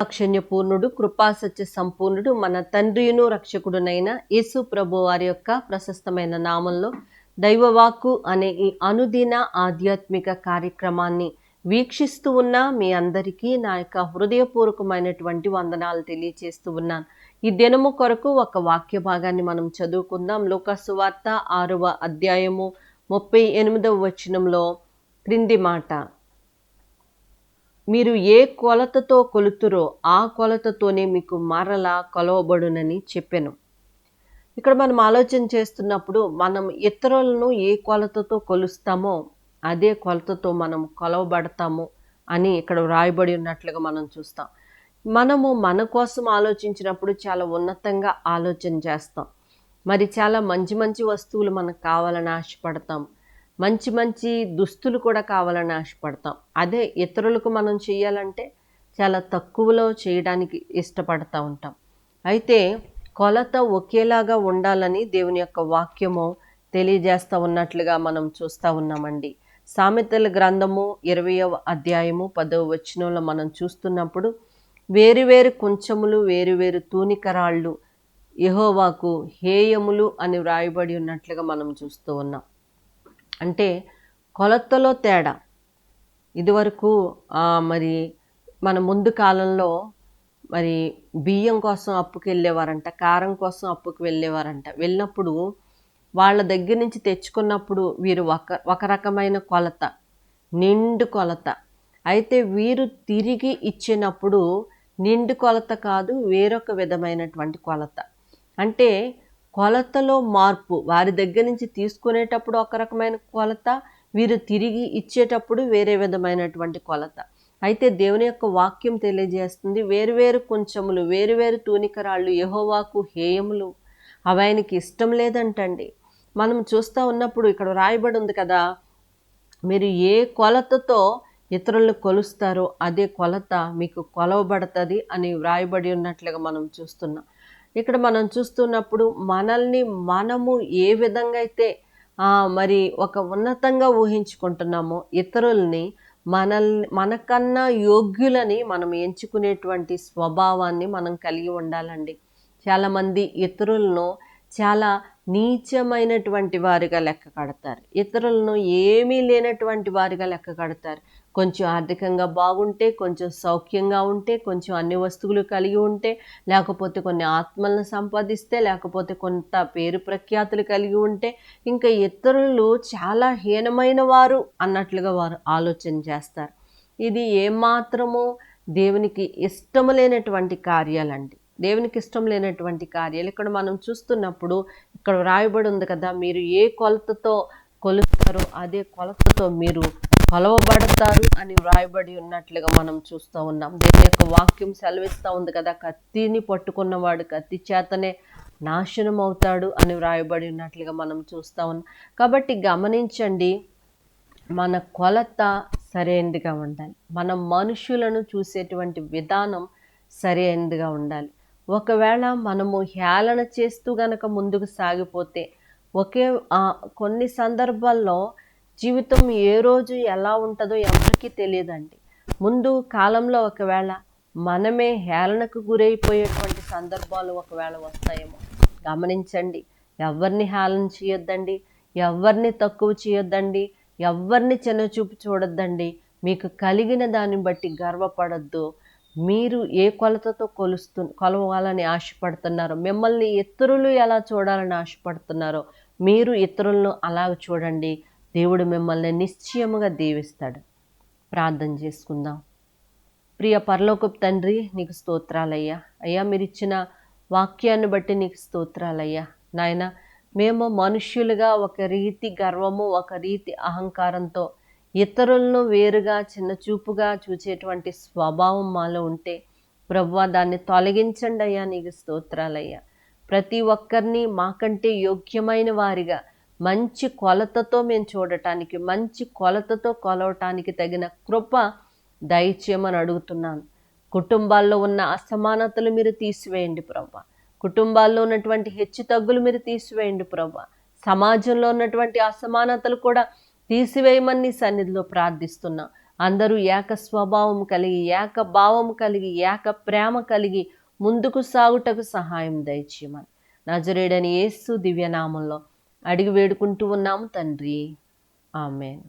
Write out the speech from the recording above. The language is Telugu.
దాక్షిణ్యపూర్ణుడు, కృపాసత్య సంపూర్ణుడు, మన తండ్రియును రక్షకుడునైన యేసు ప్రభు వారి యొక్క ప్రశస్తమైన నామంలో దైవవాక్కు అనే ఈ అనుదిన ఆధ్యాత్మిక కార్యక్రమాన్ని వీక్షిస్తూ ఉన్న మీ అందరికీ నా యొక్క హృదయపూర్వకమైనటువంటి వందనాలు తెలియచేస్తూ ఉన్నాను. ఈ దినము కొరకు ఒక వాక్య భాగాన్ని మనం చదువుకుందాం. లూకాసు సువార్త 6వ అధ్యాయము 38వ వచనంలో క్రింది మాట: మీరు ఏ కొలతతో కొలుతురో ఆ కొలతతోనే మీకు మరలా కొలవబడునని చెప్పెను. ఇక్కడ మనం ఆలోచన చేస్తున్నప్పుడు మనం ఇతరులను ఏ కొలతతో కొలుస్తామో అదే కొలతతో మనం కొలవబడతాము అని ఇక్కడ వ్రాయబడి ఉన్నట్లుగా మనం చూస్తాం. మనము మన కోసం ఆలోచించినప్పుడు చాలా ఉన్నతంగా ఆలోచన చేస్తాం. మరి చాలా మంచి మంచి వస్తువులు మనకు కావాలని ఆశపడతాం. మంచి మంచి దుస్తులు కూడా కావాలని ఆశపడతాం. అదే ఇతరులకు మనం చేయాలంటే చాలా తక్కువలో చేయడానికి ఇష్టపడతా ఉంటాం. అయితే కొలత ఒకేలాగా ఉండాలని దేవుని యొక్క వాక్యము తెలియజేస్తూ ఉన్నట్లుగా మనం చూస్తూ ఉన్నామండి. సామెతల గ్రంథము 20వ అధ్యాయము 10వ వచనంలో మనం చూస్తున్నప్పుడు వేరువేరు కుంచములు వేరువేరు తూనికరాళ్ళు యెహోవాకు హేయములు అని వ్రాయబడి ఉన్నట్లుగా మనం చూస్తూ ఉన్నాం. అంటే కొలతలో తేడా. ఇదివరకు మరి మన ముందు కాలంలో మరి బియ్యం కోసం అప్పుకి వెళ్ళేవారంట, కారం కోసం అప్పుకి వెళ్ళేవారంట. వెళ్ళినప్పుడు వాళ్ళ దగ్గర నుంచి తెచ్చుకున్నప్పుడు వీరు ఒక రకమైన కొలత, నిండు కొలత. అయితే వీరు తిరిగి ఇచ్చినప్పుడు నిండు కొలత కాదు, వేరొక విధమైనటువంటి కొలత. అంటే కొలతలో మార్పు. వారి దగ్గర నుంచి తీసుకునేటప్పుడు ఒక రకమైన కొలత, వీరు తిరిగి ఇచ్చేటప్పుడు వేరే విధమైనటువంటి కొలత. అయితే దేవుని యొక్క వాక్యం తెలియజేస్తుంది, వేరువేరు కొంచెములు వేరువేరు తూనికరాళ్ళు యెహోవాకు హేయములు, అవి ఆయనకి ఇష్టం లేదంటండి. మనం చూస్తూ ఉన్నప్పుడు ఇక్కడ రాయబడి ఉంది కదా, మీరు ఏ కొలతతో ఇతరులను కొలుస్తారో అదే కొలత మీకు కొలవబడుతుంది అని వ్రాయబడి ఉన్నట్లుగా మనం చూస్తున్నాం. ఇక్కడ మనం చూస్తున్నప్పుడు మనల్ని మనము ఏ విధంగా అయితే మరి ఒక ఉన్నతంగా ఊహించుకుంటున్నామో ఇతరుల్ని మనకన్నా యోగ్యులని మనం ఎంచుకునేటువంటి స్వభావాన్ని మనం కలిగి ఉండాలండి. చాలామంది ఇతరులను చాలా నీచమైనటువంటి వారిగా లెక్క కడతారు. ఇతరులను ఏమీ లేనటువంటి వారిగా లెక్క కడతారు. కొంచెం ఆర్థికంగా బాగుంటే, కొంచెం సౌఖ్యంగా ఉంటే, కొంచెం అన్ని వస్తువులు కలిగి ఉంటే, లేకపోతే కొన్ని ఆత్మలను సంపాదిస్తే, లేకపోతే కొంత పేరు ప్రఖ్యాతులు కలిగి ఉంటే, ఇంకా ఇతరులు చాలా హీనమైన వారు అన్నట్లుగా వారు ఆలోచన చేస్తారు. ఇది ఏమాత్రమో దేవునికి ఇష్టము లేనటువంటి కార్యాలండి. దేవునికి ఇష్టం లేనటువంటి కార్యాలు ఇక్కడ మనం చూస్తున్నప్పుడు ఇక్కడ రాయబడి ఉంది కదా, మీరు ఏ కొలతతో కొలుస్తారో అదే కొలతతో మీరు కొలవబడతారు అని వ్రాయబడి ఉన్నట్లుగా మనం చూస్తూ ఉన్నాం. దేవుని యొక్క వాక్యం సెలవిస్తూ ఉంది కదా, కత్తిని పట్టుకున్నవాడు కత్తి చేతనే నాశనం అవుతాడు అని వ్రాయబడి ఉన్నట్లుగా మనం చూస్తూ ఉన్నాం. కాబట్టి గమనించండి, మన కొలత సరైనదిగా ఉండాలి. మనం మనుషులను చూసేటువంటి విధానం సరైనదిగా ఉండాలి. ఒకవేళ మనము హేళన చేస్తూ గనక ముందుకు సాగిపోతే కొన్ని సందర్భాల్లో జీవితం ఏ రోజు ఎలా ఉంటుందో ఎవరికీ తెలియదండి. ముందు కాలంలో ఒకవేళ మనమే హేళనకు గురైపోయేటువంటి సందర్భాలు ఒకవేళ వస్తాయేమో. గమనించండి, ఎవరిని హేళన చేయొద్దండి, ఎవరిని తక్కువ చేయొద్దండి, ఎవరిని చిన్నచూపు చూడొద్దండి. మీకు కలిగిన దాన్ని బట్టి గర్వపడొద్దు. మీరు ఏ కొలతతో కొలవాలని ఆశపడుతున్నారో, మిమ్మల్ని ఇతరులు ఎలా చూడాలని ఆశపడుతున్నారో మీరు ఇతరులను అలా చూడండి. దేవుడు మిమ్మల్ని నిశ్చయముగా దీవిస్తాడు. ప్రార్థన చేసుకుందాం. ప్రియ పరలోకపు తండ్రి, నీకు స్తోత్రాలయ్యా. అయ్యా, మీరు ఇచ్చిన వాక్యాన్ని బట్టి నీకు స్తోత్రాలయ్యా. నాయన, మేము మనుష్యులుగా ఒక రీతి గర్వము, ఒక రీతి అహంకారంతో ఇతరులను వేరుగా చిన్నచూపుగా చూసేటువంటి స్వభావం మాలో ఉంటే ప్రభువా, దాన్ని తొలగించండి అయ్యా. నీకు స్తోత్రాలయ్యా. ప్రతి ఒక్కరిని మాకంటే యోగ్యమైన వారిగా మంచి కొలతతో మేము చూడటానికి, మంచి కొలతతో కొలవటానికి తగిన కృప దయచేయమని అడుగుతున్నాను. కుటుంబాల్లో ఉన్న అసమానతలు మీరు తీసివేయండి ప్రభువా. కుటుంబాల్లో ఉన్నటువంటి హెచ్చు తగ్గులు మీరు తీసివేయండి ప్రభువా. సమాజంలో ఉన్నటువంటి అసమానతలు కూడా తీసివేయమని నీ సన్నిధిలో ప్రార్థిస్తున్నాం. అందరూ ఏక స్వభావం కలిగి, ఏక భావం కలిగి, ఏక ప్రేమ కలిగి ముందుకు సాగుటకు సహాయం దయచేయమని నజరేయుడైన యేసు దివ్యనామంలో అడిగి వేడుకుంటూ ఉన్నాము తండ్రి. ఆమేన్.